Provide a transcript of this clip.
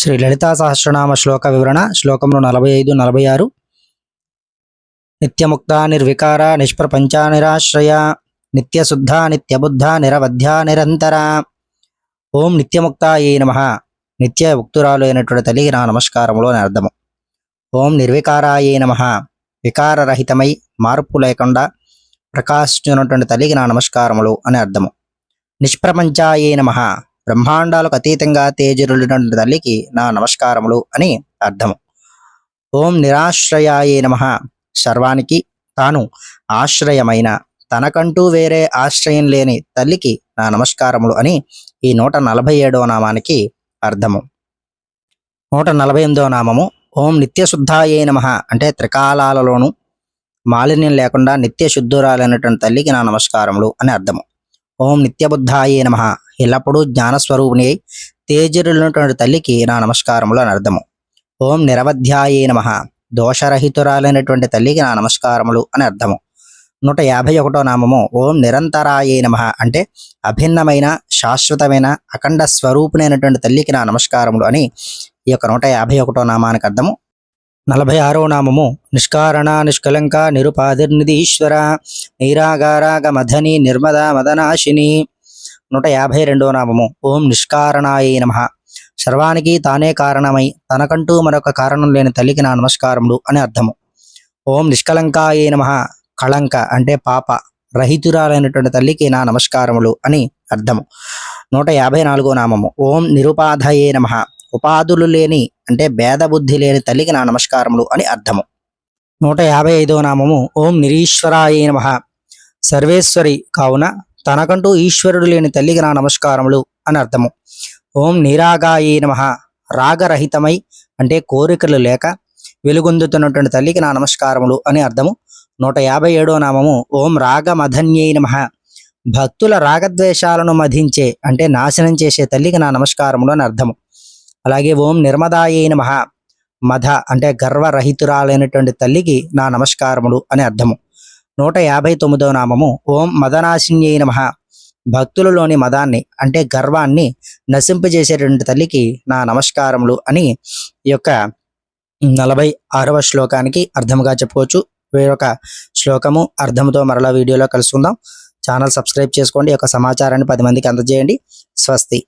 శ్రీ లలితా సహస్రనామ శ్లోక వివరణ శ్లోకములు 45, 46. నిత్యముక్త నిర్వికార నిష్ప్రపంచ నిరాశ్రయ నిత్యశుద్ధ నిత్యబుద్ధ నిరవధ్య నిరంతర. ఓం నిత్యముక్తాయే నమః. నిత్య ముక్తురాలు అయినటువంటి తల్లికి నా నమస్కారములు అని అర్థము. ఓం నిర్వికారాయే నమః. వికారరహితమై మార్పు లేకుండా ప్రకాశించినటువంటి తల్లికి నా నమస్కారములు అని అర్థము. నిష్ప్రపంచాయే నమః. బ్రహ్మాండాలకు అతీతంగా తేజరుడినటువంటి తల్లికి నా నమస్కారములు అని అర్థము. ఓం నిరాశ్రయాయే నమః. సర్వానికి తాను ఆశ్రయమైన తనకంటూ వేరే ఆశ్రయం లేని తల్లికి నా నమస్కారములు అని ఈ 147వ నామానికి అర్థము. 148వ నామము ఓం నిత్యశుద్ధాయే నమః. అంటే త్రికాలాలలోనూ మాలిన్యం లేకుండా నిత్య శుద్ధురాలైనటువంటి తల్లికి నా నమస్కారములు అని అర్థము. ఓం నిత్యబుద్ధాయే నమః. ఎల్లప్పుడూ జ్ఞానస్వరూపిణి అయి తేజరులైనటువంటి తల్లికి నా నమస్కారములు అని అర్థము. ఓం నిరవధ్యాయే నమః. దోషరహితురాలైనటువంటి తల్లికి నా నమస్కారములు అని అర్థము. 151వ నామము ఓం నిరంతరాయే నమః. అంటే అభిన్నమైన శాశ్వతమైన అఖండ స్వరూపిణైనటువంటి తల్లికి నా నమస్కారములు అని ఈ యొక్క 151వ నామానికి అర్థము. 46వ నామము నిష్కారణ నిష్కలంక నిరుపాధిర్నిధీశ్వర నీరాగారాగ మధని నిర్మద మదనాశిని. 152వ నామము ఓం నిష్కారణాయే నమః. సర్వానికి తానే కారణమై తనకంటూ మరొక కారణం లేని తల్లికి నా నమస్కారములు అని అర్థము. ఓం నిష్కలంకాయే నమః. కళంక అంటే పాప రహితురాలైనటువంటి తల్లికి నా నమస్కారములు అని అర్థము. 154వ నామము ఓం నిరుపాధయే నమః. ఉపాధులు లేని అంటే భేద బుద్ధి లేని తల్లికి నా నమస్కారములు అని అర్థము. 155వ నామము ఓం నిరీశ్వరాయే నమః. సర్వేశ్వరి కావున తనకంటూ ఈశ్వరుడు లేని తల్లికి నా నమస్కారములు అని అర్థము. ఓం నిరాగాయే నమః. రాగరహితమై అంటే కోరికలు లేక వెలుగొందుతున్నటువంటి తల్లికి నా నమస్కారములు అని అర్థము. 157వ నామము ఓం రాగమధన్యే నమః. భక్తుల రాగద్వేషాలను మధించే అంటే నాశనం చేసే తల్లికి నా నమస్కారములు అని అర్థము. అలాగే ఓం నిర్మదాయే నమః. మధ అంటే గర్వరహితురాలైనటువంటి తల్లికి నా నమస్కారములు అని అర్థము. 159వ నామము ఓం మదనాశిన్యే నమః. భక్తులలోని మదాన్ని అంటే గర్వాన్ని నశింపజేసేటువంటి తల్లికి నా నమస్కారములు అని ఈ యొక్క 46వ శ్లోకానికి అర్థముగా చెప్పుకోవచ్చు. వేరొక శ్లోకము అర్థముతో మరలా వీడియోలో కలుసుకుందాం. ఛానల్ సబ్స్క్రైబ్ చేసుకోండి. ఈ యొక్క సమాచారాన్ని 10 మందికి అందజేయండి. స్వస్తి.